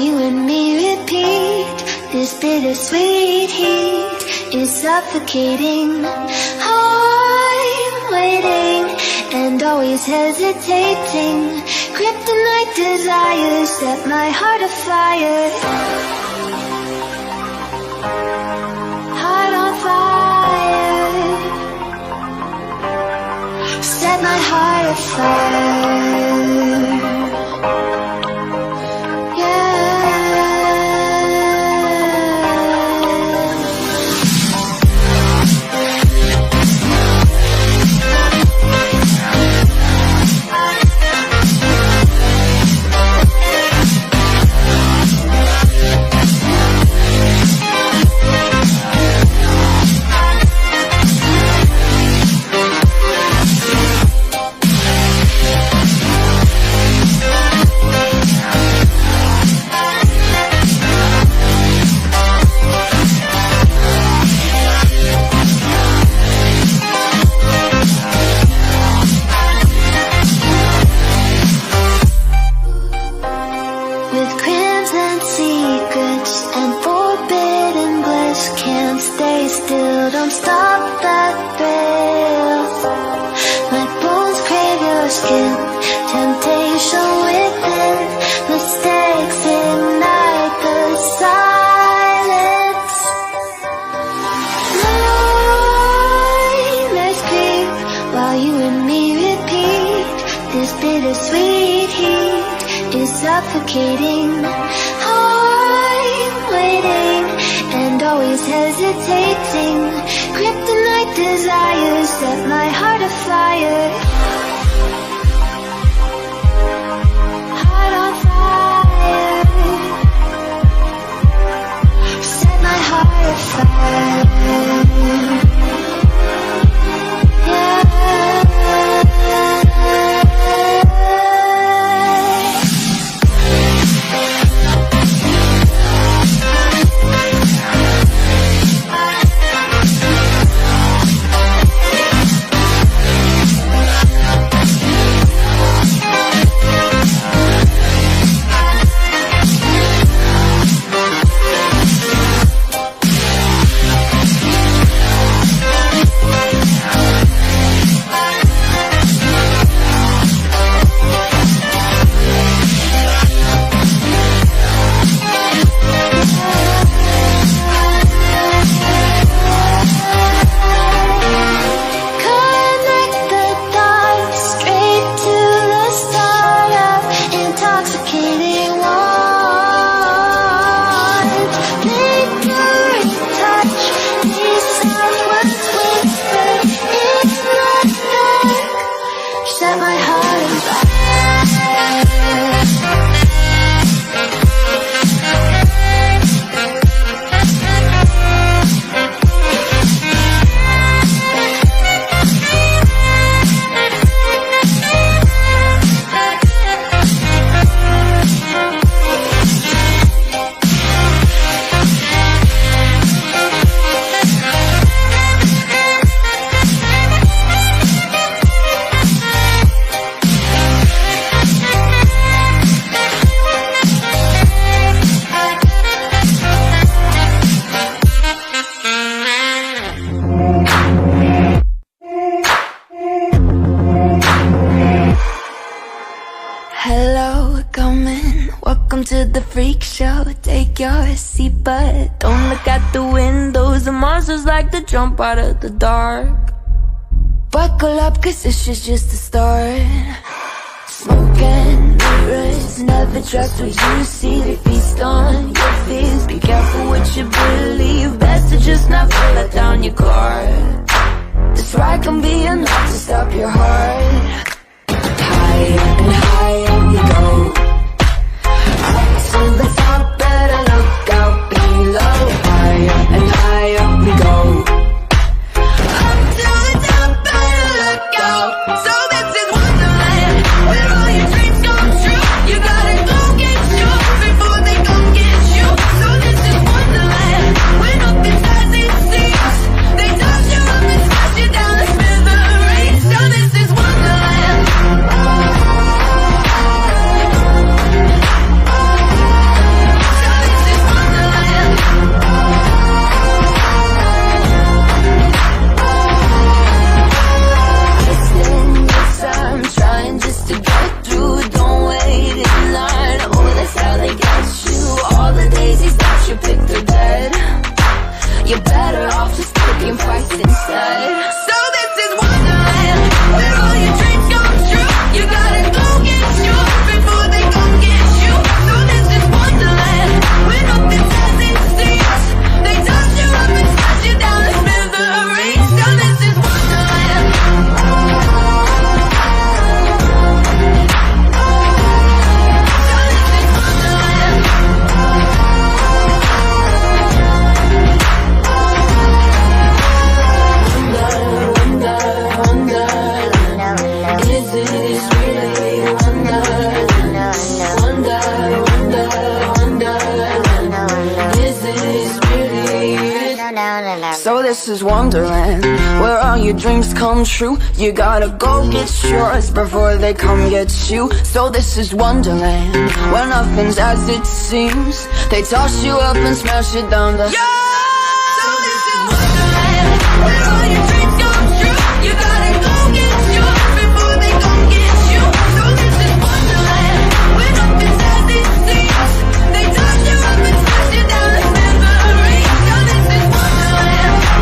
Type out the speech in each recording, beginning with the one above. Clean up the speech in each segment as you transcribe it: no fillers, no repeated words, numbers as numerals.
you and me repeat. This bittersweet heat is suffocating. I'm waiting and always hesitating. Kryptonite desires set my heart afire. Heart on fire. Set my heart afire. Suffocating. I'm waiting and always hesitating. Kryptonite desires set my heart afire. Heart on fire. Set my heart afire. To the freak show, take your seat, but don't look out the windows. The monsters like to jump out of the dark. Buckle up, cause this is just the start. Smoke and mirrors never trust what you see. They feast on your fears. Be careful what you believe. Best to just not fall let down your guard. This ride can be enough to stop your heart. Higher and higher we go. To the top, better look out below. Higher and higher we go. Up to the top, better look out. So this is Wonderland, where all your dreams come true. You gotta go get yours before they go get you. So this is Wonderland, when up inside they see us. They touch you up and smash you down to smithereens. So this is is really wonder, wonder, wonder, wonder. This is really it. So this is Wonderland, where all your dreams come true. You gotta go get yours before they come get you. So this is Wonderland, where nothing's as it seems. They toss you up and smash it down the So this is Wonderland, where all your dreams come true. You gotta go get yours before they come get you. So this is Wonderland, where nothing's as it seems. They toss you up and smash it down the memory. So this is Wonderland.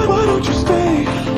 Why don't you stay?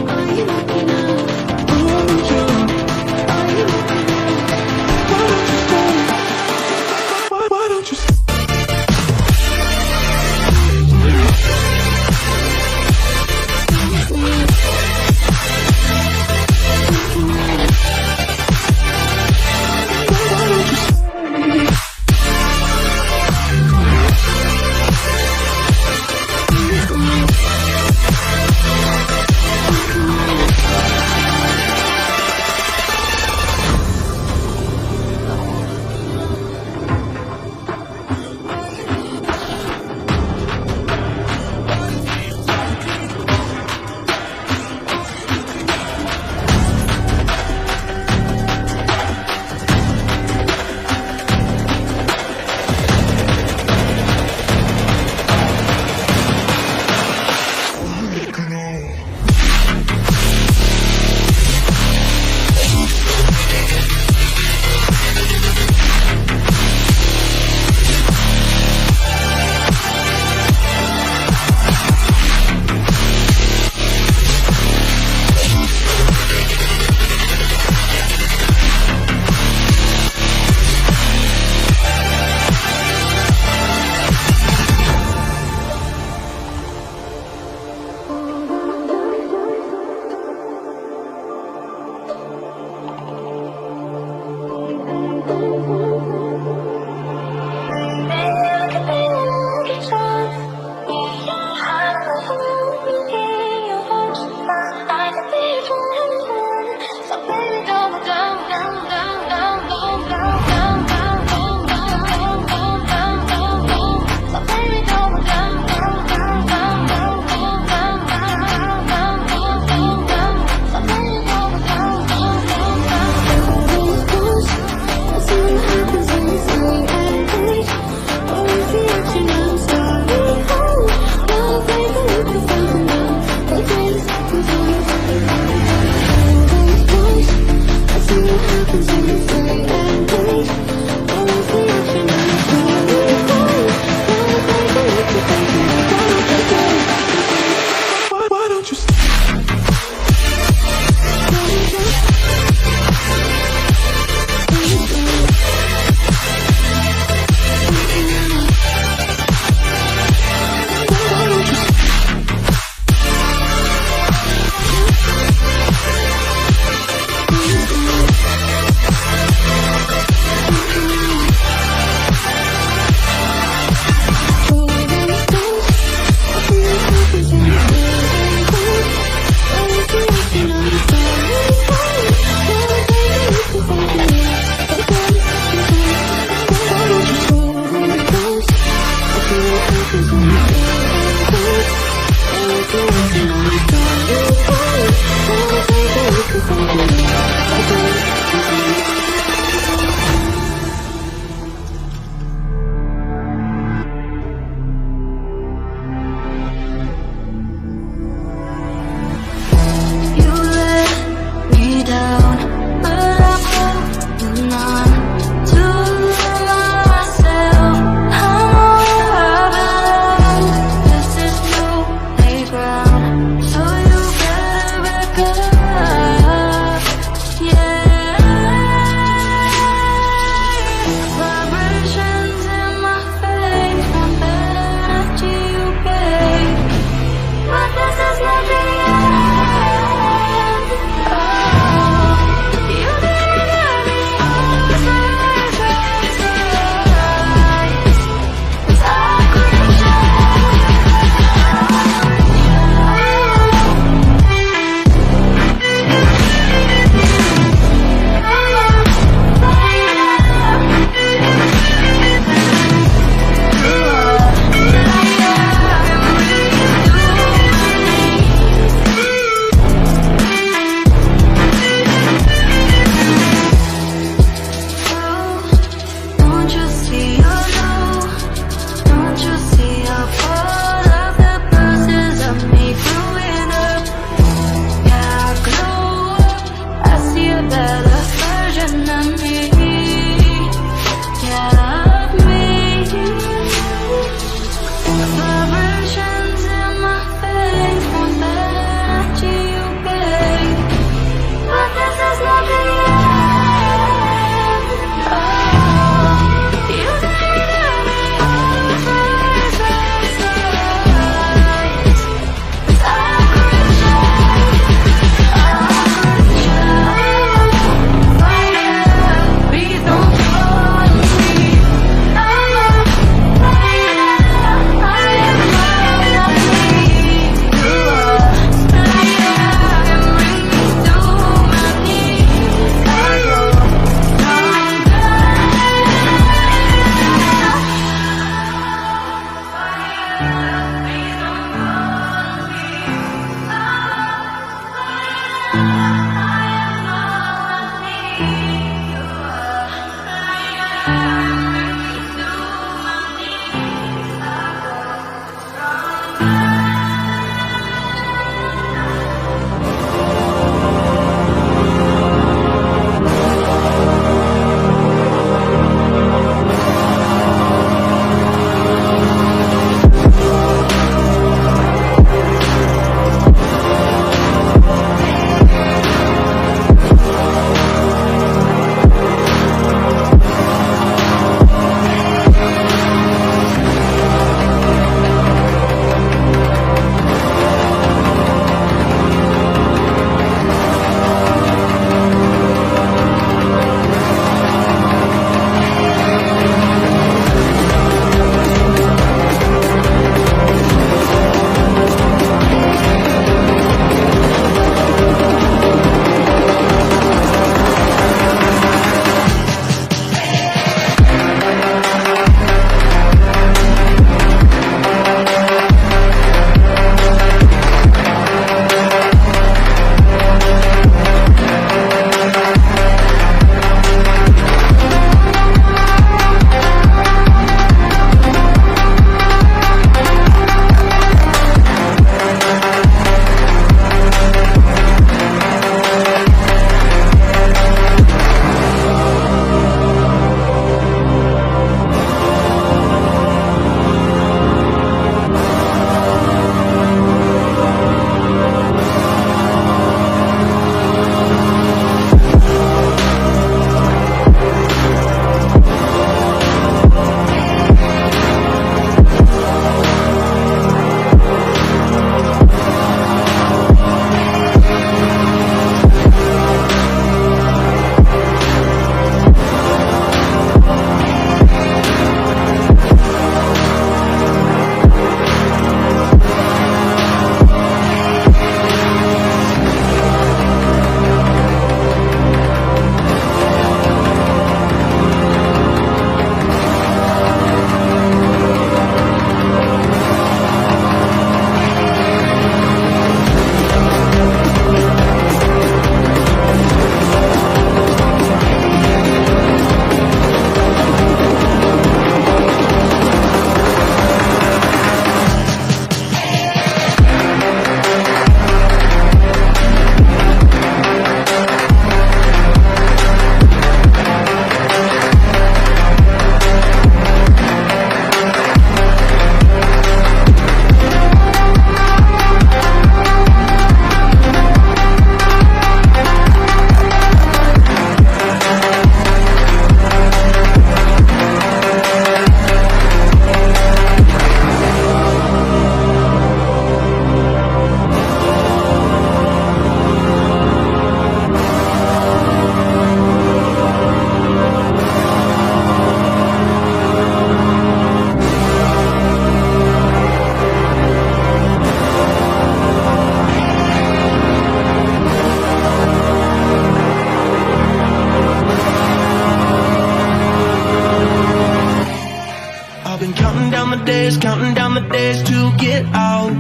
counting down the days to get out.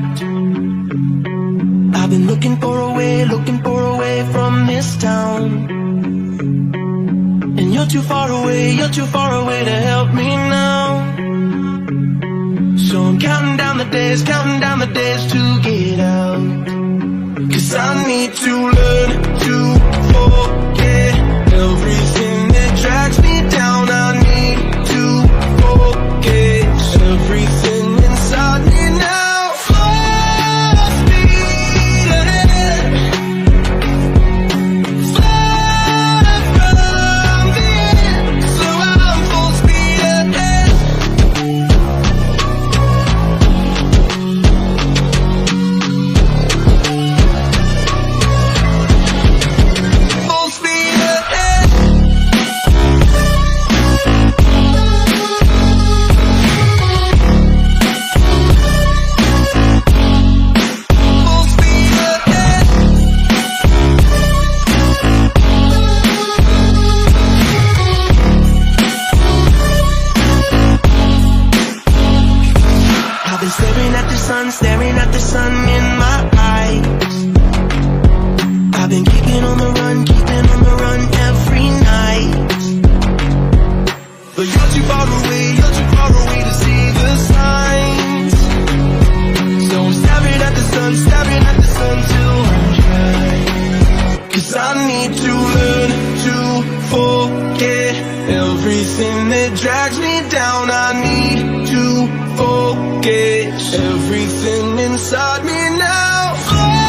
I've been looking for a way from this town. And you're too far away to help me now. So I'm counting down the days to get out. 'Cause I need to learn to forget everything that drags me down. I need to forget everything inside me now. Full speed ahead, far from the end. So I'm full speed ahead. 'Cause I need to learn to forget everything that drags me down. I need to forget everything inside me now.